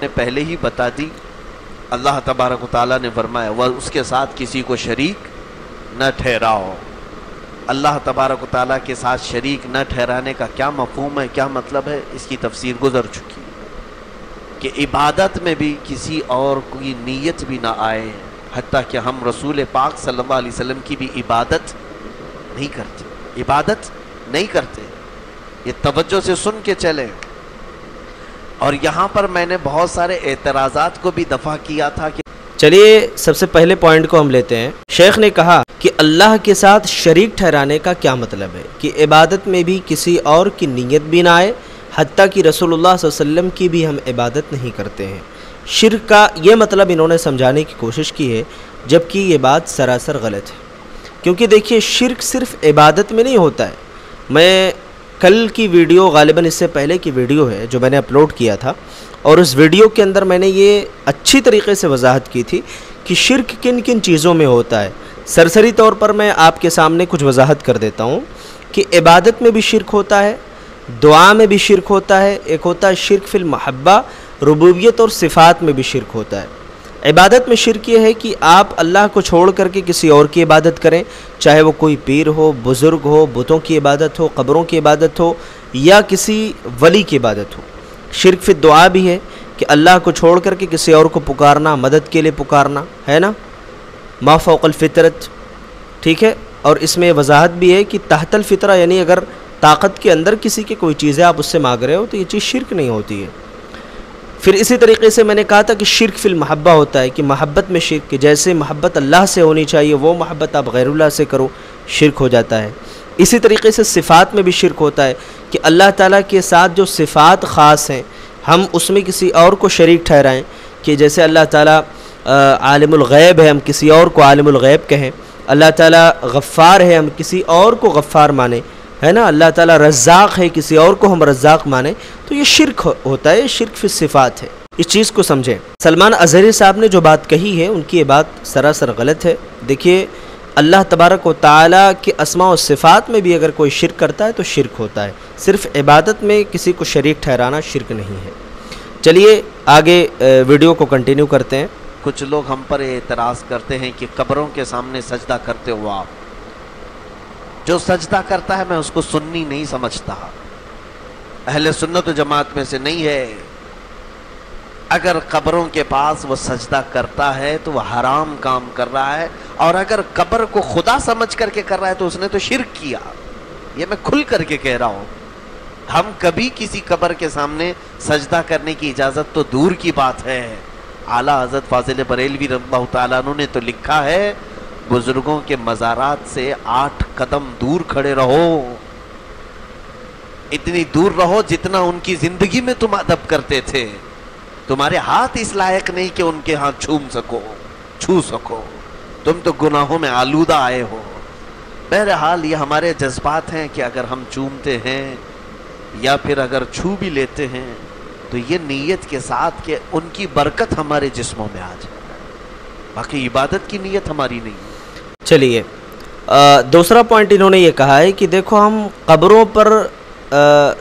نے پہلے ہی بتا دی۔ اللہ تبارک و تعالیٰ نے فرمایا وہ اس کے ساتھ کسی کو شریک نہ ٹھہراؤ۔ اللہ تبارک و تعالیٰ کے ساتھ شریک نہ ٹھہرانے کا کیا مفہوم ہے، کیا مطلب ہے، اس کی تفسیر گزر چکی کہ عبادت میں بھی کسی اور کی نیت بھی نہ آئے، حتیٰ کہ ہم رسول پاک صلی اللہ علیہ وسلم کی بھی عبادت نہیں کرتے۔ یہ توجہ سے سن کے چلیں۔ اور یہاں پر میں نے بہت سارے اعتراضات کو بھی دفع کیا تھا کہ چلیے سب سے پہلے پوائنٹ کو ہم لیتے ہیں۔ شیخ نے کہا کہ اللہ کے ساتھ شریک ٹھہرانے کا کیا مطلب ہے کہ عبادت میں بھی کسی اور کی نیت بھی نہ آئے، حتیٰ کہ رسول اللہ صلی اللہ علیہ وسلم کی بھی ہم عبادت نہیں کرتے ہیں۔ شرک کا یہ مطلب انہوں نے سمجھانے کی کوشش کی ہے، جبکہ یہ بات سراسر غلط ہے۔ کیونکہ دیکھیے شرک صرف عبادت میں نہیں ہوتا ہے۔ میں کل کی ویڈیو، غالباً اس سے پہلے کی ویڈیو ہے جو میں نے اپلوڈ کیا تھا، اور اس ویڈیو کے اندر میں نے یہ اچھی طریقے سے وضاحت کی تھی کہ شرک کن کن چیزوں میں ہوتا ہے۔ سرسری طور پر میں آپ کے سامنے کچھ وضاحت کر دیتا ہوں کہ عبادت میں بھی شرک ہوتا ہے، دعا میں بھی شرک ہوتا ہے، ایک ہوتا ہے شرک فی المحبہ، ربوبیت اور صفات میں بھی شرک ہوتا ہے۔ عبادت میں شرک یہ ہے کہ آپ اللہ کو چھوڑ کر کے کسی اور کی عبادت کریں، چاہے وہ کوئی پیر ہو، بزرگ ہو، بتوں کی عبادت ہو، قبروں کی عبادت ہو، یا کسی ولی کی عبادت ہو۔ شرک فی الدعا بھی ہے کہ اللہ کو چھوڑ کر کے کسی اور کو پکارنا، مدد کے لیے پکارنا ہے نا، ما فوق الفطرت، ٹھیک ہے۔ اور اس میں وضاحت بھی ہے کہ تحت الفطرہ، یعنی اگر طاقت کے اندر کسی کی کوئی چیزیں آپ اس سے مانگ رہے ہو تو یہ چیز شرک نہیں ہوتی ہے۔ پھر اسی طریقے سے میں نے کہا تھا کہ شرک فی المحبہ ہوتا ہے کہ محبت میں شرک، کہ جیسے محبت اللہ سے ہونی چاہیے وہ محبت آپ غیر اللہ سے کرو، شرک ہو جاتا ہے۔ اسی طریقے سے صفات میں بھی شرک ہوتا ہے کہ اللہ تعالیٰ کے ساتھ جو صفات خاص ہیں ہم اس میں کسی اور کو شریک ٹھہرائیں، کہ جیسے اللہ تعالیٰ عالم الغیب ہے، ہم کسی اور کو عالم الغیب کہیں، اللہ تعالیٰ غفار ہے، ہم کسی اور کو غفار مانیں، ہے نا، اللہ تعالیٰ رزاق ہے، کسی اور کو ہم رزاق مانیں، تو یہ شرک ہوتا ہے، شرک فی الصفات ہے۔ اس چیز کو سمجھیں۔ سلمان اظہری صاحب نے جو بات کہی ہے ان کی یہ بات سراسر غلط ہے۔ دیکھیے اللہ تبارک و تعالیٰ کے اسماء و صفات میں بھی اگر کوئی شرک کرتا ہے تو شرک ہوتا ہے، صرف عبادت میں کسی کو شریک ٹھہرانا شرک نہیں ہے۔ چلیے آگے ویڈیو کو کنٹینیو کرتے ہیں۔ کچھ لوگ ہم پر اعتراض کرتے ہیں کہ قبروں کے سامنے سجدہ کرتے ہو آپ، جو سجدہ کرتا ہے میں اس کو سنی نہیں سمجھتا، اہل سنت و جماعت میں سے نہیں ہے۔ اگر قبروں کے پاس وہ سجدہ کرتا ہے تو وہ حرام کام کر رہا ہے، اور اگر قبر کو خدا سمجھ کر کے کر رہا ہے تو اس نے تو شرک کیا۔ یہ میں کھل کر کے کہہ رہا ہوں، ہم کبھی کسی قبر کے سامنے سجدہ کرنے کی اجازت تو دور کی بات ہے۔ اعلیٰ حضرت فاضل بریلوی رضی اللہ تعالیٰ عنہ نے تو لکھا ہے بزرگوں کے مزارات سے 8 قدم دور کھڑے رہو، اتنی دور رہو جتنا ان کی زندگی میں تم ادب کرتے تھے، تمہارے ہاتھ اس لائق نہیں کہ ان کے ہاتھ چھو سکو، تم تو گناہوں میں آلودہ آئے ہو۔ بہرحال یہ ہمارے جذبات ہیں کہ اگر ہم چومتے ہیں یا پھر اگر چھو بھی لیتے ہیں تو یہ نیت کے ساتھ کہ ان کی برکت ہمارے جسموں میں آ جائے، باقی عبادت کی نیت ہماری نہیں۔ چلیے دوسرا پوائنٹ انہوں نے یہ کہا ہے کہ دیکھو ہم قبروں پر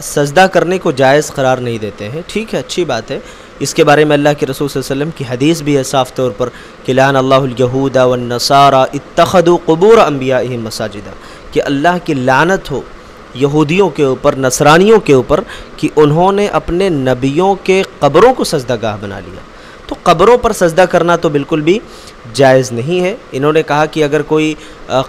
سجدہ کرنے کو جائز قرار نہیں دیتے ہیں، ٹھیک ہے، اچھی بات ہے۔ اس کے بارے میں اللہ کے رسول صلی اللہ علیہ وسلم کی حدیث بھی ہے صاف طور پر کہ لعن اللہ الیہود والنصارى اتخذوا قبور انبیائہم مساجدا، کہ اللہ کی لعنت ہو یہودیوں کے اوپر، نصرانیوں کے اوپر، کہ انہوں نے اپنے نبیوں کے قبروں کو سجدہ گاہ بنا لیا۔ تو قبروں پر سجدہ کرنا تو بالکل بھی جائز نہیں ہے۔ انہوں نے کہا کہ اگر کوئی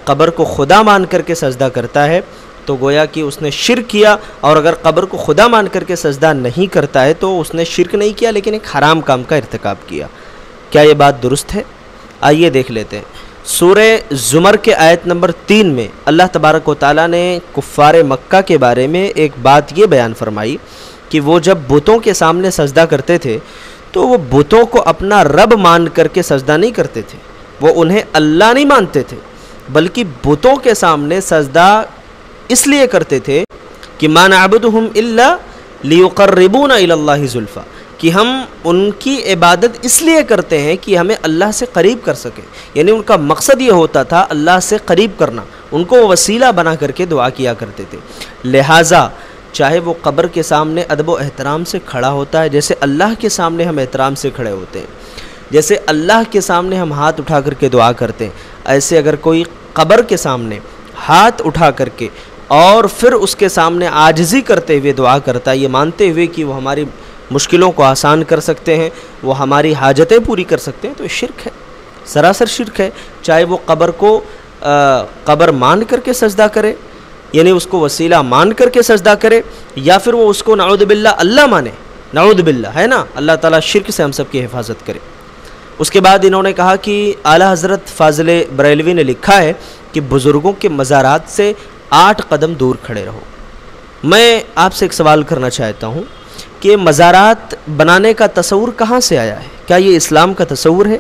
قبر کو خدا مان کر کے سجدہ کرتا ہے تو گویا کہ اس نے شرک کیا، اور اگر قبر کو خدا مان کر کے سجدہ نہیں کرتا ہے تو اس نے شرک نہیں کیا لیکن ایک حرام کام کا ارتکاب کیا۔ کیا یہ بات درست ہے؟ آئیے دیکھ لیتے ہیں۔ سورہ زمر کے آیت نمبر 3 میں اللہ تبارک و تعالیٰ نے کفار مکہ کے بارے میں ایک بات یہ بیان فرمائی کہ وہ جب بتوں کے سامنے سجدہ کرتے تھے تو وہ بتوں کو اپنا رب مان کر کے سجدہ نہیں کرتے تھے، وہ انہیں اللہ نہیں مانتے تھے، بلکہ بتوں کے سامنے سجدہ اس لیے کرتے تھے کہ ما نعبدہم الا لیقربونا الی اللہ زلفی، کہ ہم ان کی عبادت اس لیے کرتے ہیں کہ ہمیں اللہ سے قریب کر سکیں، یعنی ان کا مقصد یہ ہوتا تھا اللہ سے قریب کرنا، ان کو وسیلہ بنا کر کے دعا کیا کرتے تھے۔ لہٰذا چاہے وہ قبر کے سامنے ادب و احترام سے کھڑا ہوتا ہے، جیسے اللہ کے سامنے ہم احترام سے کھڑے ہوتے ہیں، جیسے اللہ کے سامنے ہم ہاتھ اٹھا کر کے دعا کرتے ہیں، ایسے اگر کوئی قبر کے سامنے ہاتھ اٹھا کر کے اور پھر اس کے سامنے عاجزی کرتے ہوئے دعا کرتا ہے، یہ مانتے ہوئے کہ وہ ہماری مشکلوں کو آسان کر سکتے ہیں، وہ ہماری حاجتیں پوری کر سکتے ہیں، تو یہ شرک ہے، سراسر شرک ہے۔ چاہے وہ قبر کو قبر مان کر کے سجدہ کرے، یعنی اس کو وسیلہ مان کر کے سجدہ کرے، یا پھر وہ اس کو نعوذ باللہ اللہ مانے، نعوذ باللہ ہے نا، اللہ تعالیٰ شرک سے ہم سب کی حفاظت کرے۔ اس کے بعد انہوں نے کہا کہ اعلیٰ حضرت فاضل بریلوی نے لکھا ہے کہ بزرگوں کے مزارات سے 8 قدم دور کھڑے رہو۔ میں آپ سے ایک سوال کرنا چاہتا ہوں کہ مزارات بنانے کا تصور کہاں سے آیا ہے؟ کیا یہ اسلام کا تصور ہے؟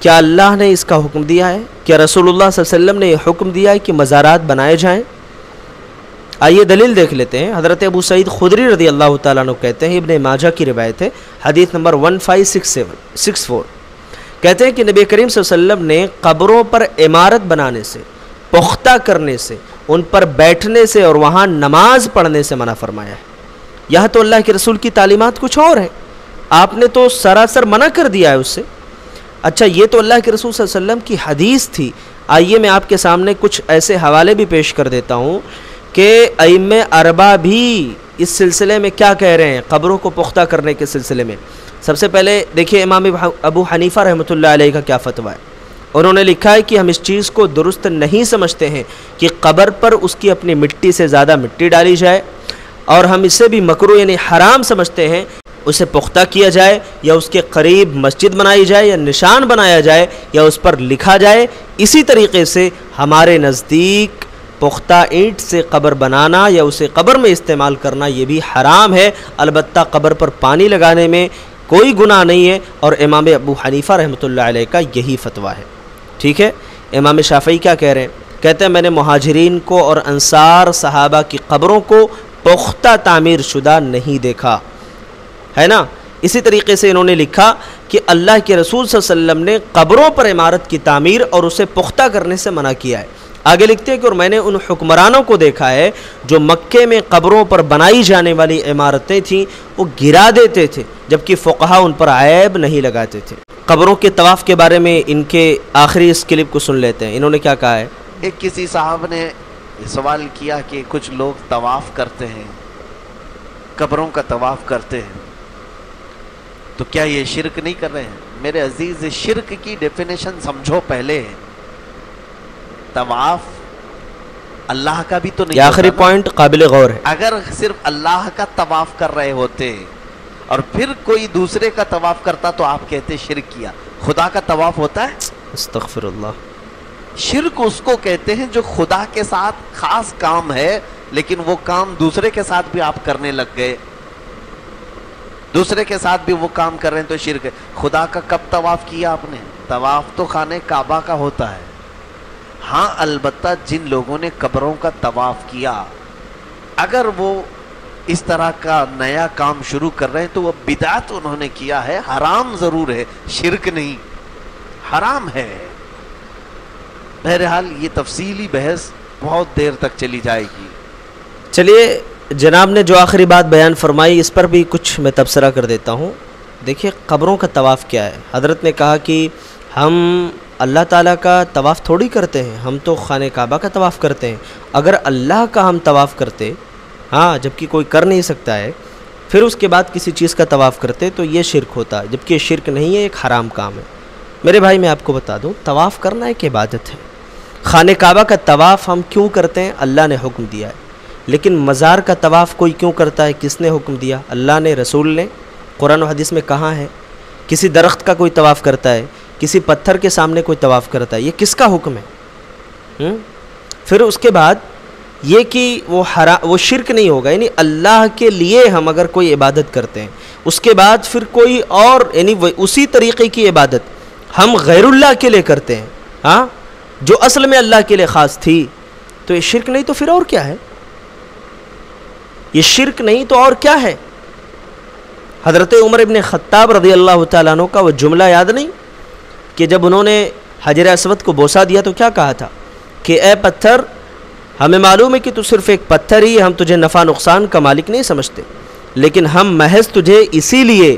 کیا اللہ نے اس کا حکم دیا ہے؟ کیا رسول اللہ صلی اللہ علیہ وسلم نے یہ حکم دیا ہے کہ مزارات بنائے جائیں؟ آئیے دلیل دیکھ لیتے ہیں۔ حضرت ابو سعید خدری رضی اللہ تعالیٰ عنہ کہتے ہیں، ابن ماجہ کی روایت ہے، حدیث نمبر 1564، کہتے ہیں کہ نبی کریم صلی اللہ علیہ وسلم نے قبروں پر عمارت بنانے سے، پختہ کرنے سے، ان پر بیٹھنے سے اور وہاں نماز پڑھنے سے منع فرمایا ہے۔ یہاں تو اللہ کے رسول کی تعلیمات کچھ اور ہیں، آپ نے تو سراسر منع کر دیا ہے اس سے۔ اچھا، یہ تو اللہ کے رسول صلی اللہ علیہ وسلم کی حدیث تھی۔ آئیے میں آپ کے سامنے کچھ ایسے حوالے بھی پیش کر دیتا ہوں کہ ائمہ اربعہ بھی اس سلسلے میں کیا کہہ رہے ہیں قبروں کو پختہ کرنے کے سلسلے میں۔ سب سے پہلے دیکھیے امام ابو حنیفہ رحمۃ اللہ علیہ کا کیا فتویٰ ہے۔ انہوں نے لکھا ہے کہ ہم اس چیز کو درست نہیں سمجھتے ہیں کہ قبر پر اس کی اپنی مٹی سے زیادہ مٹی ڈالی جائے، اور ہم اسے بھی مکروہ یعنی حرام سمجھتے ہیں اسے پختہ کیا جائے، یا اس کے قریب مسجد بنائی جائے، یا نشان بنایا جائے، یا اس پر لکھا جائے۔ اسی طریقے سے ہمارے نزدیک پختہ اینٹ سے قبر بنانا یا اسے قبر میں استعمال کرنا یہ بھی حرام ہے، البتہ قبر پر پانی لگانے میں کوئی گناہ نہیں ہے، اور امام ابو حنیفہ رحمۃ اللہ علیہ کا یہی فتویٰ ہے۔ ٹھیک ہے، امام شافعی کیا کہہ رہے ہیں؟ کہتے ہیں میں نے مہاجرین کو اور انصار صحابہ کی قبروں کو پختہ تعمیر شدہ نہیں دیکھا، ہے نا۔ اسی طریقے سے انہوں نے لکھا کہ اللہ کے رسول صلی اللہ علیہ وسلم نے قبروں پر عمارت کی تعمیر اور اسے پختہ کرنے سے منع کیا ہے۔ آگے لکھتے ہیں کہ اور میں نے ان حکمرانوں کو دیکھا ہے جو مکے میں قبروں پر بنائی جانے والی عمارتیں تھیں وہ گرا دیتے تھے، جبکہ فقہا ان پر عیب نہیں لگاتے تھے۔ قبروں کے طواف کے بارے میں ان کے آخری اس کلپ کو سن لیتے ہیں، انہوں نے کیا کہا ہے۔ ایک کسی صاحب نے سوال کیا کہ کچھ لوگ طواف کرتے ہیں، قبروں کا طواف کرتے ہیں، تو کیا یہ شرک نہیں کر رہے ہیں؟ میرے عزیز، شرک کی ڈیفینیشن سمجھو پہلے۔ طواف اللہ کا بھی تو نہیں، یہ آخری پوائنٹ قابل غور ہے۔ اگر صرف اللہ کا طواف کر رہے ہوتے اور پھر کوئی دوسرے کا طواف کرتا تو آپ کہتے شرک کیا۔ خدا کا طواف ہوتا ہے؟ استغفر اللہ۔ شرک اس کو کہتے ہیں جو خدا کے ساتھ خاص کام ہے لیکن وہ کام دوسرے کے ساتھ بھی آپ کرنے لگ گئے، دوسرے کے ساتھ بھی وہ کام کر رہے ہیں تو شرک ہے۔ خدا کا کب طواف کیا آپ نے؟ طواف تو خانہ کعبہ کا ہوتا ہے۔ ہاں البتہ جن لوگوں نے قبروں کا طواف کیا اگر وہ اس طرح کا نیا کام شروع کر رہے ہیں تو وہ بدعت انہوں نے کیا ہے، حرام ضرور ہے، شرک نہیں، حرام ہے۔ بہرحال یہ تفصیلی بحث بہت دیر تک چلی جائے گی۔ چلیے جناب نے جو آخری بات بیان فرمائی اس پر بھی کچھ میں تبصرہ کر دیتا ہوں۔ دیکھیے قبروں کا طواف کیا ہے؟ حضرت نے کہا کہ ہم اللہ تعالیٰ کا طواف تھوڑی کرتے ہیں، ہم تو خانہ کعبہ کا طواف کرتے ہیں۔ اگر اللہ کا ہم طواف کرتے، ہاں جبکہ کوئی کر نہیں سکتا ہے، پھر اس کے بعد کسی چیز کا طواف کرتے تو یہ شرک ہوتا ہے، جبکہ یہ شرک نہیں ہے، ایک حرام کام ہے۔ میرے بھائی میں آپ کو بتا دوں طواف کرنا ایک عبادت ہے۔ خانہ کعبہ کا طواف ہم کیوں کرتے ہیں؟ اللہ نے حکم دیا ہے۔ لیکن مزار کا طواف کوئی کیوں کرتا ہے؟ کس نے حکم دیا؟ اللہ نے، رسول نے۔ قرآن و حدیث میں کہاں ہے؟ کسی درخت کا کوئی طواف کرتا ہے، کسی پتھر کے سامنے کوئی طواف کرتا ہے، یہ کس کا حکم ہے؟ پھر اس کے بعد یہ کہ وہ شرک نہیں ہوگا، یعنی اللہ کے لیے ہم اگر کوئی عبادت کرتے ہیں اس کے بعد پھر کوئی اور یعنی اسی طریقے کی عبادت ہم غیر اللہ کے لیے کرتے ہیں، ہاں جو اصل میں اللہ کے لیے خاص تھی، تو یہ شرک نہیں تو پھر اور کیا ہے؟ یہ شرک نہیں تو اور کیا ہے؟ حضرت عمر ابن خطاب رضی اللہ تعالیٰ عنہ کا وہ جملہ یاد نہیں کہ جب انہوں نے حجر اسود کو بوسہ دیا تو کیا کہا تھا کہ اے پتھر ہمیں معلوم ہے کہ تو صرف ایک پتھر ہی ہے، ہم تجھے نفع نقصان کا مالک نہیں سمجھتے، لیکن ہم محض تجھے اسی لیے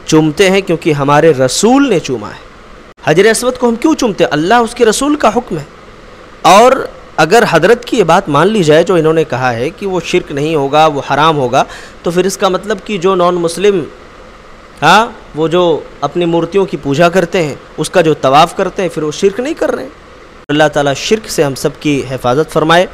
چومتے ہیں کیونکہ ہمارے رسول نے چوما ہے۔ حجر اسود کو ہم کیوں چومتے ہیں؟ اللہ اس کے رسول کا حکم ہے۔ اور اگر حضرت کی یہ بات مان لی جائے جو انہوں نے کہا ہے کہ وہ شرک نہیں ہوگا، وہ حرام ہوگا، تو پھر اس کا مطلب کہ جو نان مسلم وہ جو اپنی مورتیوں کی پوجا کرتے ہیں، اس کا جو طواف کرتے ہیں، پھر وہ شرک نہیں کر رہے ہیں۔ اللہ تعالیٰ شرک سے ہم سب کی حفاظت فرمائے۔